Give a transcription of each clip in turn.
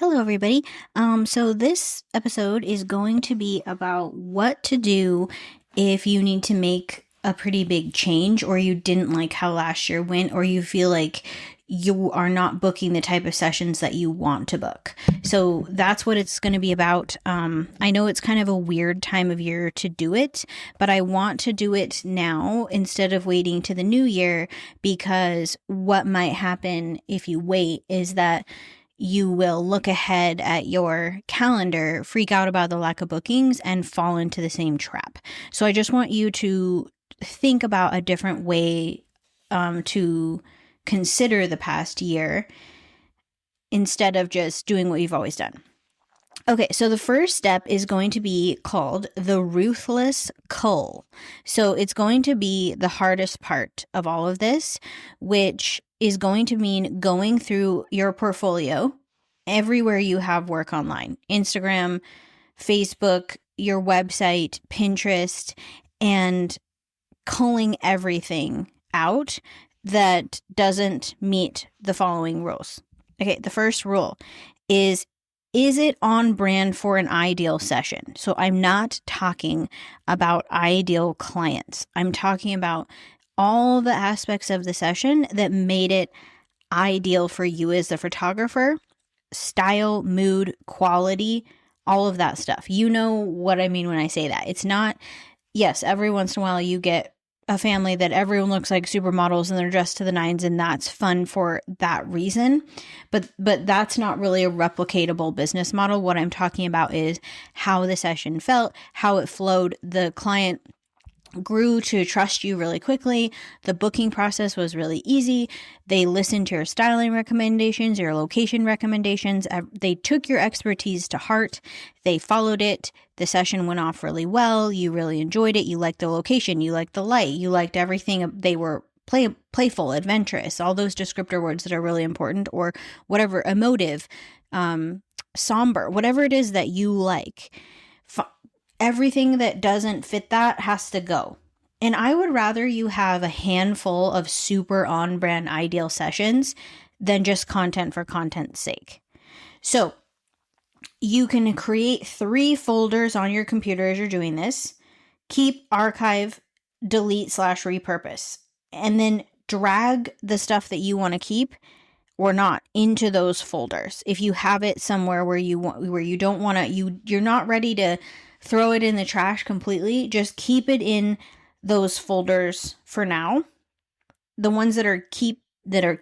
Hello, everybody. So this episode is going to be about what to do if you need to make a pretty big change, or you didn't like how last year went, or you feel like you are not booking the type of sessions that you want to book. So that's what it's going to be about. I know it's kind of a weird time of year to do it, but I want to do it now instead of waiting to the new year, because what might happen if you wait is that you will look ahead at your calendar, freak out about the lack of bookings, and fall into the same trap. So I just want you to think about a different way to consider the past year instead of just doing what you've always done. Okay, so the first step is going to be called the ruthless cull. So it's going to be the hardest part of all of this, which is going to mean going through your portfolio everywhere you have work online: Instagram, Facebook, your website, Pinterest, and culling everything out that doesn't meet the following rules. Okay, the first rule is it on brand for an ideal session? So I'm not talking about ideal clients. I'm talking about all the aspects of the session that made it ideal for you as the photographer: style, mood, quality, all of that stuff. You know what I mean when I say that. It's not, yes, every once in a while you get a family that everyone looks like supermodels and they're dressed to the nines, and that's fun for that reason. But that's not really a replicatable business model. What I'm talking about is how the session felt, how it flowed. The client grew to trust you really quickly. The booking process was really easy. They listened to your styling recommendations, your location recommendations. They took your expertise to heart. They followed it. The session went off really well. You really enjoyed it. You liked the location. You liked the light. You liked everything. They were playful, adventurous, all those descriptor words that are really important, or whatever, emotive, somber, whatever it is that you like. Everything that doesn't fit that has to go. And I would rather you have a handful of super on-brand ideal sessions than just content for content's sake. So you can create 3 folders on your computer as you're doing this: keep, archive, delete / repurpose, and then drag the stuff that you want to keep or not into those folders. If you have it somewhere where you don't want to, you're not ready to throw it in the trash completely, just keep it in those folders for now. The ones that are the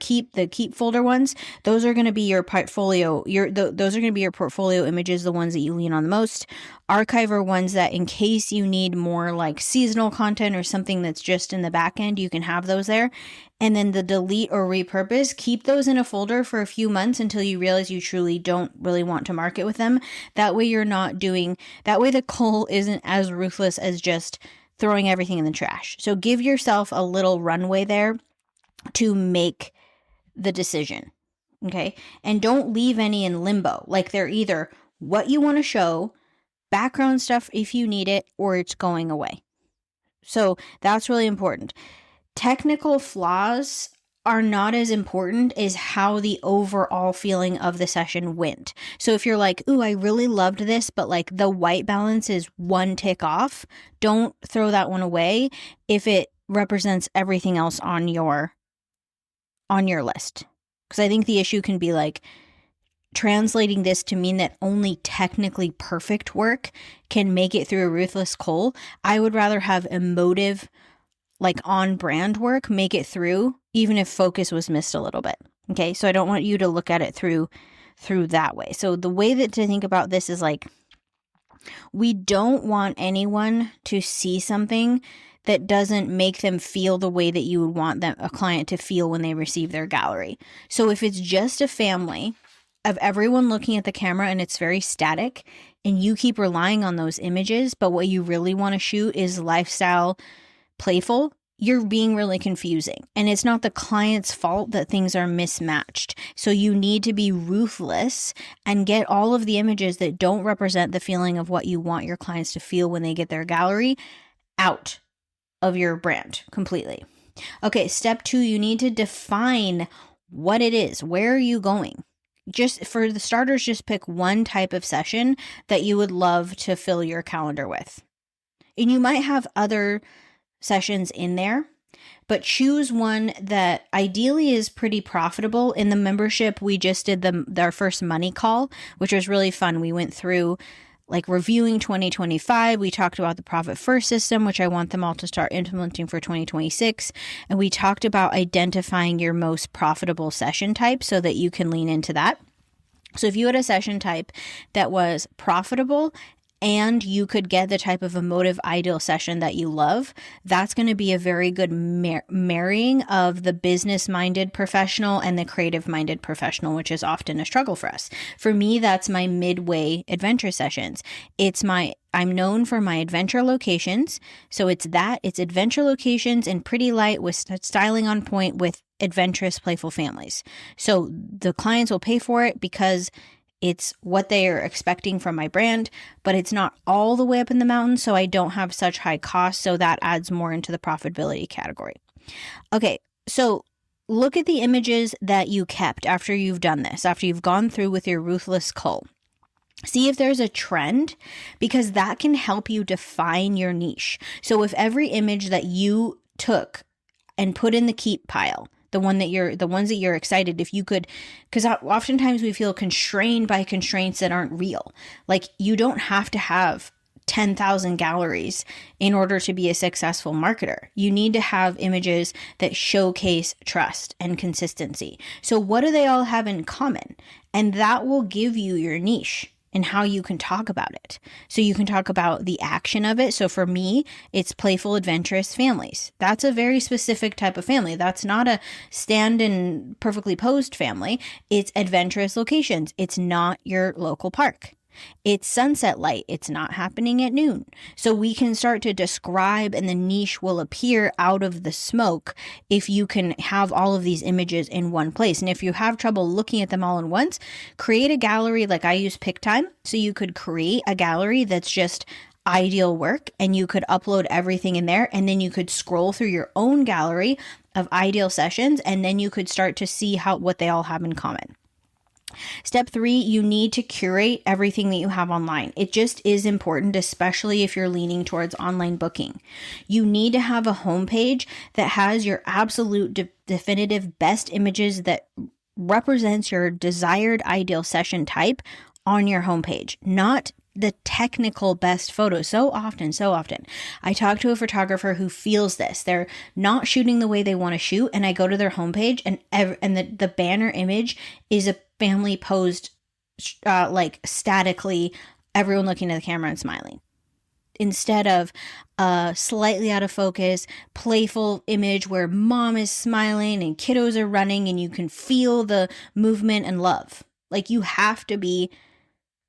keep folder ones, those are going to be your portfolio. Those are going to be your portfolio images, the ones that you lean on the most. Archive are ones that, in case you need more like seasonal content or something that's just in the back end, you can have those there. And then the delete or repurpose, keep those in a folder for a few months until you realize you truly don't really want to market with them. That way the cull isn't as ruthless as just throwing everything in the trash. So give yourself a little runway there to make the decision. Okay. And don't leave any in limbo. Like, they're either what you want to show, background stuff if you need it, or it's going away. So that's really important. Technical flaws are not as important as how the overall feeling of the session went. So if you're like, ooh, I really loved this, but like the white balance is 1 tick off, don't throw that one away if it represents everything else on your list. Because I think the issue can be like translating this to mean that only technically perfect work can make it through a ruthless cull. I would rather have emotive, like on brand work make it through, even if focus was missed a little bit. Okay, so I don't want you to look at it through that way. So the way that to think about this is like, we don't want anyone to see something that doesn't make them feel the way that you would want a client to feel when they receive their gallery. So if it's just a family of everyone looking at the camera and it's very static, and you keep relying on those images, but what you really want to shoot is lifestyle, playful, you're being really confusing. And it's not the client's fault that things are mismatched. So you need to be ruthless and get all of the images that don't represent the feeling of what you want your clients to feel when they get their gallery out of your brand completely. Okay, step 2, you need to define what it is. Where are you going? just for the starters, just pick one type of session that you would love to fill your calendar with. And you might have other sessions in there, but choose one that ideally is pretty profitable. In the membership, we just did our first money call, which was really fun. We went through like reviewing 2025. We talked about the profit first system, which I want them all to start implementing for 2026. And we talked about identifying your most profitable session type so that you can lean into that. So if you had a session type that was profitable and you could get the type of emotive ideal session that you love, that's going to be a very good marrying of the business-minded professional and the creative-minded professional, which is often a struggle for us. For me, that's my midway adventure sessions. I'm known for my adventure locations. So it's adventure locations and pretty light with styling on point with adventurous, playful families. So the clients will pay for it because it's what they are expecting from my brand, but it's not all the way up in the mountains, so I don't have such high costs, so that adds more into the profitability category. Okay, so look at the images that you kept after you've done this, after you've gone through with your Ruthless cull. See if there's a trend, because that can help you define your niche. So if every image that you took and put in the keep pile, the ones that you're excited, if you could, because oftentimes we feel constrained by constraints that aren't real. Like you don't have to have 10,000 galleries in order to be a successful marketer. You need to have images that showcase trust and consistency. So what do they all have in common? And that will give you your niche and how you can talk about it. So you can talk about the action of it. So for me, it's playful, adventurous families. That's a very specific type of family. That's not a stand and perfectly posed family. It's adventurous locations. It's not your local park. It's sunset light. It's not happening at noon. So we can start to describe, and the niche will appear out of the smoke if you can have all of these images in one place. And if you have trouble looking at them all at once, create a gallery. Like I use PicTime. So you could create a gallery that's just ideal work, and you could upload everything in there, and then you could scroll through your own gallery of ideal sessions, and then you could start to see what they all have in common. Step 3, you need to curate everything that you have online. It just is important, especially if you're leaning towards online booking. You need to have a homepage that has your absolute definitive best images that represents your desired ideal session type on your homepage, not the technical best photos. So often, I talk to a photographer who feels this. They're not shooting the way they want to shoot, and I go to their homepage, and the banner image is a family posed like statically, everyone looking at the camera and smiling, instead of a slightly out of focus, playful image where mom is smiling and kiddos are running and you can feel the movement and love. Like you have to be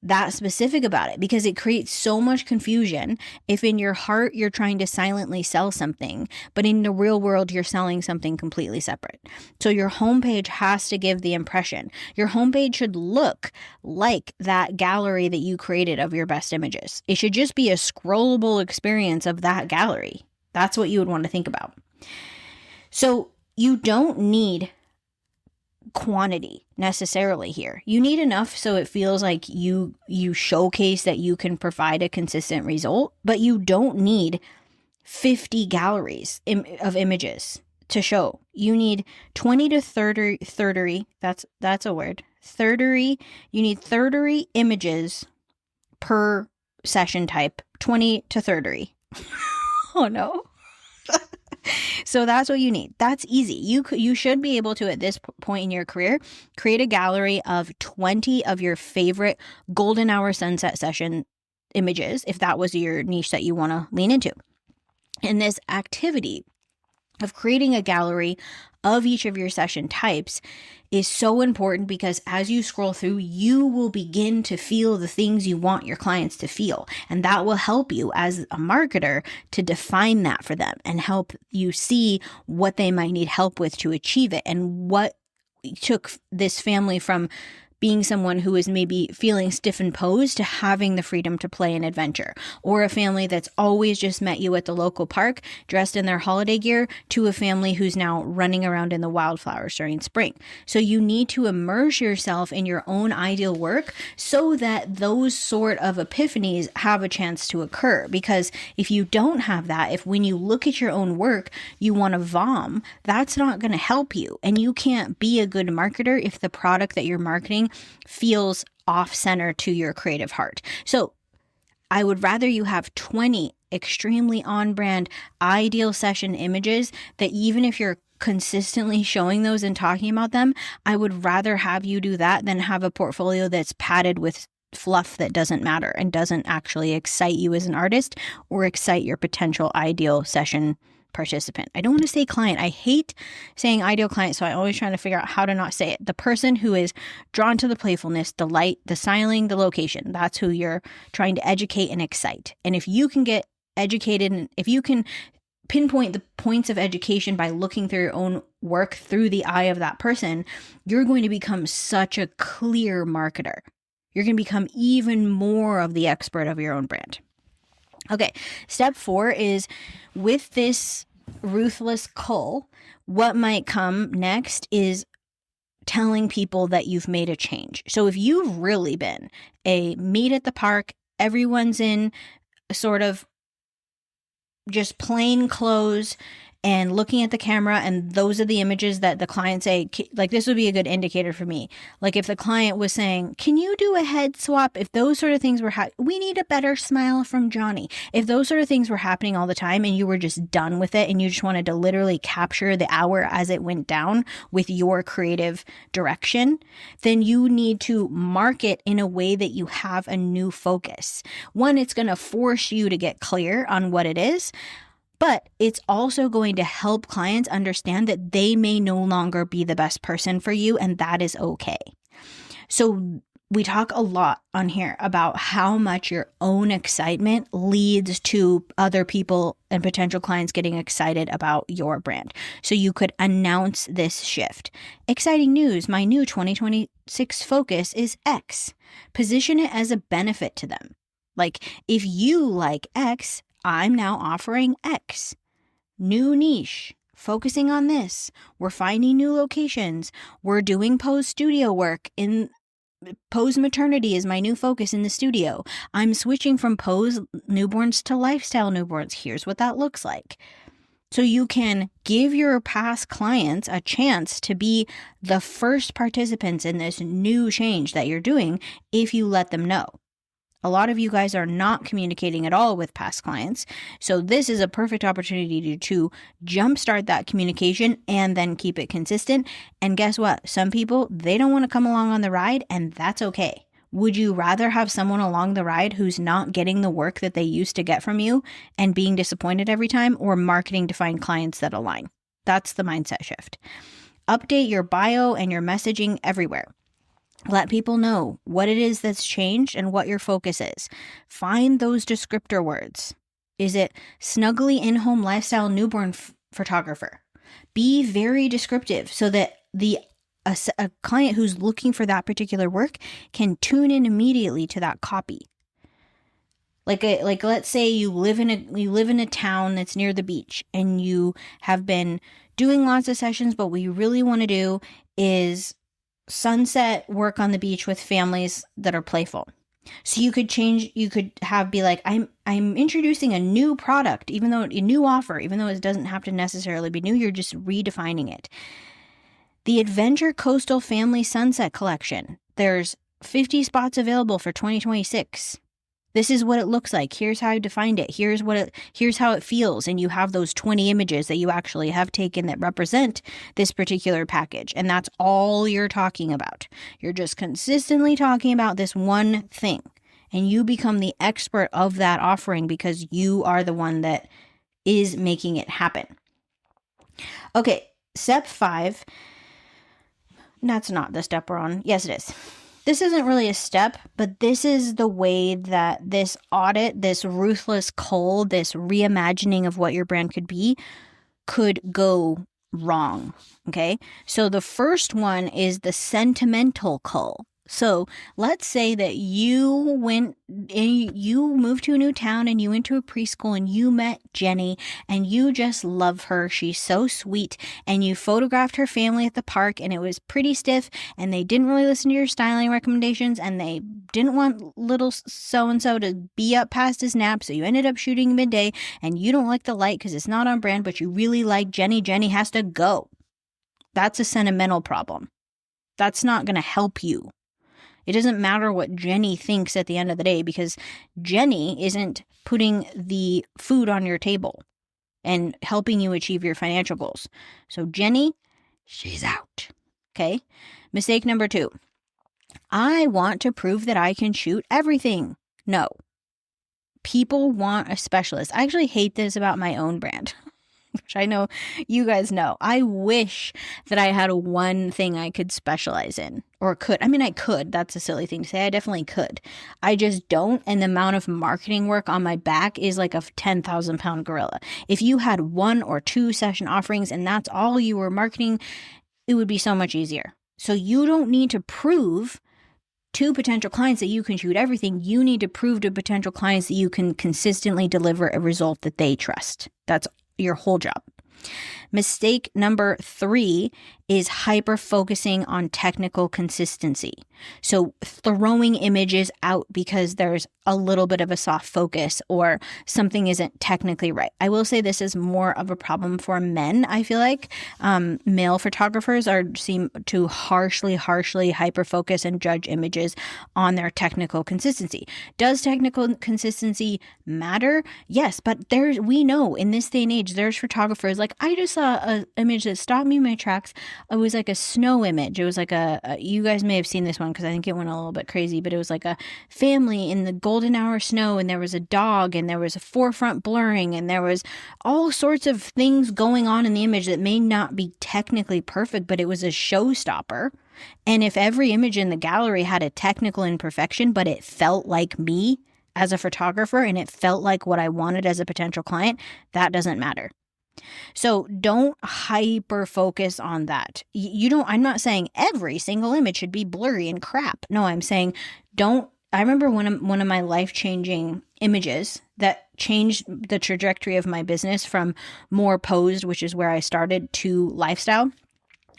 that specific about it, because it creates so much confusion if in your heart you're trying to silently sell something, but in the real world you're selling something completely separate. So your homepage has to give the impression. Your homepage should look like that gallery that you created of your best images. It should just be a scrollable experience of that gallery. That's what you would want to think about. So you don't need quantity necessarily here. You need enough so it feels like you showcase that you can provide a consistent result, but you don't need 50 galleries of images to show. You need 20 to 30, that's a word. 30, you need 30 images per session type, 20 to 30. Oh no. So that's what you need. That's easy. You should be able to, at this point in your career, create a gallery of 20 of your favorite golden hour sunset session images, if that was your niche that you want to lean into. And this activity of creating a gallery of each of your session types is so important, because as you scroll through, you will begin to feel the things you want your clients to feel. And that will help you as a marketer to define that for them and help you see what they might need help with to achieve it, and what took this family from being someone who is maybe feeling stiff and posed to having the freedom to play an adventure, or a family that's always just met you at the local park dressed in their holiday gear to a family who's now running around in the wildflowers during spring. So you need to immerse yourself in your own ideal work so that those sort of epiphanies have a chance to occur. Because if you don't have that, if when you look at your own work, you want to vom, that's not going to help you. And you can't be a good marketer if the product that you're marketing feels off center to your creative heart. So I would rather you have 20 extremely on brand ideal session images that even if you're consistently showing those and talking about them, I would rather have you do that than have a portfolio that's padded with fluff that doesn't matter and doesn't actually excite you as an artist or excite your potential ideal session participant. I don't want to say client. I hate saying ideal client, so I'm always trying to figure out how to not say it. The person who is drawn to the playfulness, the light, the styling, the location. That's who you're trying to educate and excite. And if you can get educated, and if you can pinpoint the points of education by looking through your own work through the eye of that person, you're going to become such a clear marketer. You're going to become even more of the expert of your own brand. Okay, step 4 is with this ruthless cull, what might come next is telling people that you've made a change. So if you've really been a meet at the park, everyone's in sort of just plain clothes and looking at the camera, and those are the images that the client say, like, this would be a good indicator for me. Like if the client was saying, can you do a head swap? If those sort of things were, we need a better smile from Johnny. If those sort of things were happening all the time and you were just done with it and you just wanted to literally capture the hour as it went down with your creative direction, then you need to market in a way that you have a new focus. One, it's going to force you to get clear on what it is. But it's also going to help clients understand that they may no longer be the best person for you, and that is okay. So we talk a lot on here about how much your own excitement leads to other people and potential clients getting excited about your brand. So you could announce this shift. Exciting news, my new 2026 focus is X. Position it as a benefit to them. Like if you like X, I'm now offering X. New niche, focusing on this. We're finding new locations. We're doing pose studio work. In pose maternity is my new focus in the studio. I'm switching from pose newborns to lifestyle newborns. Here's what that looks like. So you can give your past clients a chance to be the first participants in this new change that you're doing if you let them know. A lot of you guys are not communicating at all with past clients. So this is a perfect opportunity to jumpstart that communication and then keep it consistent. And guess what? Some people, they don't want to come along on the ride, and that's okay. Would you rather have someone along the ride who's not getting the work that they used to get from you and being disappointed every time, or marketing to find clients that align? That's the mindset shift. Update your bio and your messaging everywhere. Let people know what it is that's changed and what your focus is. Find those descriptor words. Is it snuggly in-home lifestyle newborn photographer? Be very descriptive so that a client who's looking for that particular work can tune in immediately to that copy. Like let's say you live in a town that's near the beach and you have been doing lots of sessions, but what you really want to do is sunset work on the beach with families that are playful. So you could be like, I'm introducing a new product, even though a new offer, even though it doesn't have to necessarily be new, you're just redefining it. The Adventure Coastal Family Sunset Collection. There's 50 spots available for 2026. This is what it looks like. Here's how I defined it. Here's how it feels. And you have those 20 images that you actually have taken that represent this particular package. And that's all you're talking about. You're just consistently talking about this one thing. And you become the expert of that offering because you are the one that is making it happen. Okay, step 5. That's not the step we're on. Yes, it is. This isn't really a step, but this is the way that this audit, this ruthless cull, this reimagining of what your brand could be, could go wrong. Okay. So the first one is the sentimental cull. So let's say that you moved to a new town and you went to a preschool and you met Jenny and you just love her. She's so sweet. And you photographed her family at the park and it was pretty stiff and they didn't really listen to your styling recommendations and they didn't want little so-and-so to be up past his nap. So you ended up shooting midday and you don't like the light because it's not on brand, but you really like Jenny. Jenny has to go. That's a sentimental problem. That's not going to help you. It doesn't matter what Jenny thinks at the end of the day because Jenny isn't putting the food on your table and helping you achieve your financial goals. So Jenny, she's out. Okay. Mistake number 2. I want to prove that I can shoot everything. No. People want a specialist. I actually hate this about my own brand. Which I know you guys know. I wish that I had one thing I could specialize in or could. I mean, I could. That's a silly thing to say. I definitely could. I just don't. And the amount of marketing work on my back is like a 10,000 pound gorilla. If you had 1 or 2 session offerings and that's all you were marketing, it would be so much easier. So you don't need to prove to potential clients that you can shoot everything. You need to prove to potential clients that you can consistently deliver a result that they trust. That's your whole job. Mistake number 3 is hyper focusing on technical consistency. So throwing images out because there's a little bit of a soft focus or something isn't technically right. I will say this is more of a problem for men. I feel like male photographers seem to harshly hyper focus and judge images on their technical consistency. Does technical consistency matter? Yes, but we know in this day and age, there's photographers like I just saw an image that stopped me in my tracks. It was like a snow image. It was like you guys may have seen this one because I think it went a little bit crazy, but it was like a family in the golden hour snow and there was a dog and there was a forefront blurring and there was all sorts of things going on in the image that may not be technically perfect, but it was a showstopper. And if every image in the gallery had a technical imperfection, but it felt like me as a photographer and it felt like what I wanted as a potential client, that doesn't matter. So don't hyper focus on that. I'm not saying every single image should be blurry and crap. No, I'm saying I remember one of my life-changing images that changed the trajectory of my business from more posed, which is where I started, to lifestyle.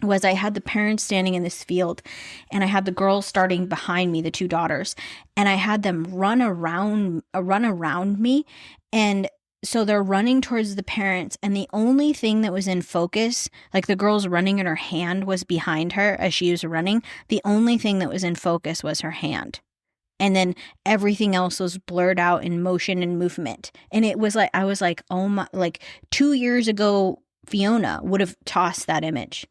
Was I had the parents standing in this field and I had the girls starting behind me, the 2 daughters, and I had them run around me. And so they're running towards the parents and the only thing that was in focus, like the girl's running and her hand was behind her as she was running. The only thing that was in focus was her hand. And then everything else was blurred out in motion and movement. And it was like, I was like, oh my, like 2 years ago, Fiona would have tossed that image.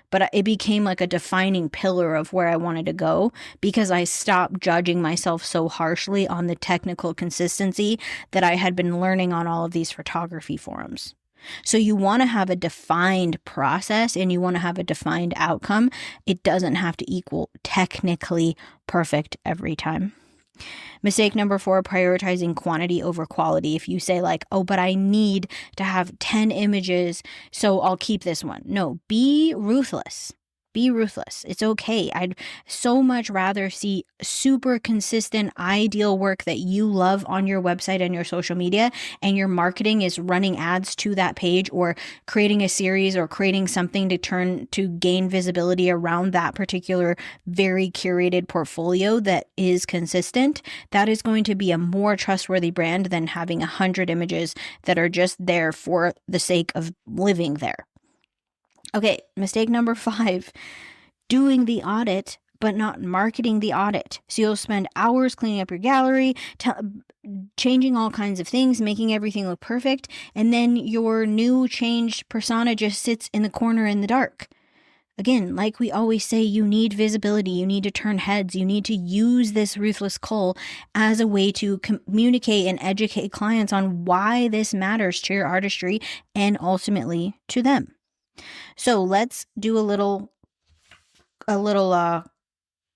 But it became like a defining pillar of where I wanted to go because I stopped judging myself so harshly on the technical consistency that I had been learning on all of these photography forums. So you want to have a defined process and you want to have a defined outcome. It doesn't have to equal technically perfect every time. Mistake number 4, prioritizing quantity over quality. If you say like, oh, but I need to have 10 images, so I'll keep this one. No, be ruthless. Be ruthless. It's okay. I'd so much rather see super consistent, ideal work that you love on your website and your social media, and your marketing is running ads to that page or creating a series or creating something to gain visibility around that particular very curated portfolio that is consistent. That is going to be a more trustworthy brand than having 100 images that are just there for the sake of living there. Okay, mistake number 5, doing the audit, but not marketing the audit. So you'll spend hours cleaning up your gallery, changing all kinds of things, making everything look perfect, and then your new changed persona just sits in the corner in the dark. Again, like we always say, you need visibility, you need to turn heads, you need to use this ruthless cull as a way to communicate and educate clients on why this matters to your artistry and ultimately to them. So let's do a little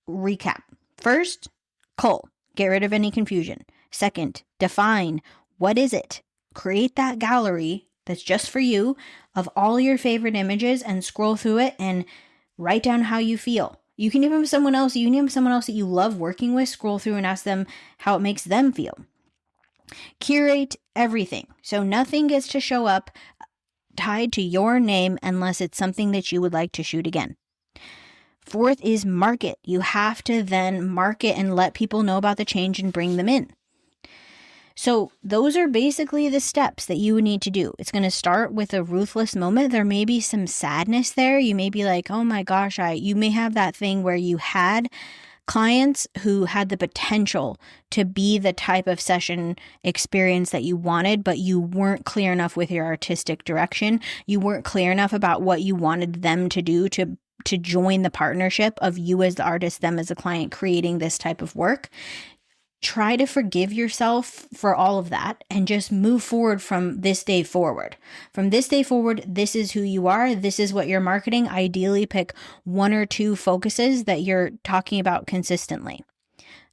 recap. First, cull. Get rid of any confusion. Second, define. What is it? Create that gallery that's just for you of all your favorite images and scroll through it and write down how you feel. You can even have someone else, you can even have someone else that you love working with, scroll through and ask them how it makes them feel. Curate everything. So nothing gets to show up tied to your name unless it's something that you would like to shoot again. Fourth is market. You have to then market and let people know about the change and bring them in. So those are basically the steps that you would need to do. It's going to start with a ruthless moment. There may be some sadness there. You may be like, oh my gosh, you may have that thing where you had clients who had the potential to be the type of session experience that you wanted, but you weren't clear enough with your artistic direction. You weren't clear enough about what you wanted them to do to join the partnership of you as the artist, them as a client, creating this type of work. Try to forgive yourself for all of that and just move forward from this day forward. From this day forward, this is who you are. This is what you're marketing. Ideally, pick 1 or 2 focuses that you're talking about consistently.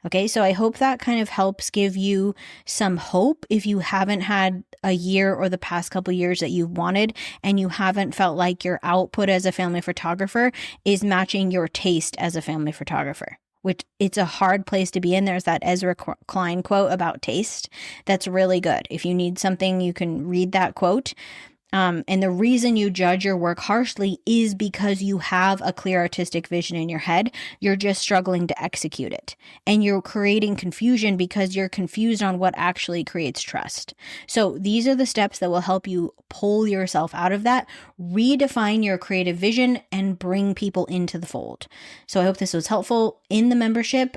Okay, so I hope that kind of helps give you some hope if you haven't had a year or the past couple of years that you've wanted and you haven't felt like your output as a family photographer is matching your taste as a family photographer. Which it's a hard place to be in. There's that Ezra Klein quote about taste. That's really good. If you need something, you can read that quote. And the reason you judge your work harshly is because you have a clear artistic vision in your head. You're just struggling to execute it. And you're creating confusion because you're confused on what actually creates trust. So these are the steps that will help you pull yourself out of that, redefine your creative vision, and bring people into the fold. So I hope this was helpful. In the membership,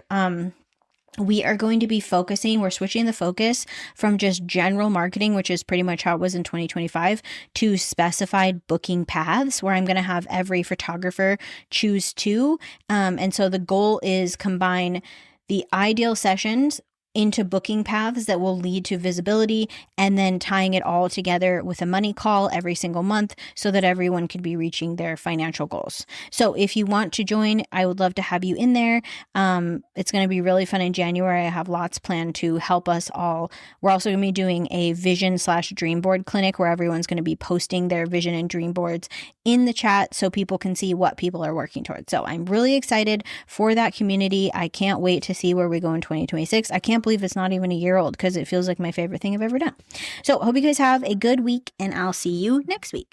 we are going to be we're switching the focus from just general marketing, which is pretty much how it was in 2025, to specified booking paths where I'm going to have every photographer choose 2. And so the goal is combine the ideal sessions into booking paths that will lead to visibility, and then tying it all together with a money call every single month so that everyone can be reaching their financial goals. So if you want to join, I would love to have you in there. It's going to be really fun in January. I have lots planned to help us all. We're also going to be doing a vision/dream board clinic where everyone's going to be posting their vision and dream boards in the chat so people can see what people are working towards. So I'm really excited for that community. I can't wait to see where we go in 2026. I can't believe it's not even a year old because it feels like my favorite thing I've ever done. So hope you guys have a good week, and I'll see you next week.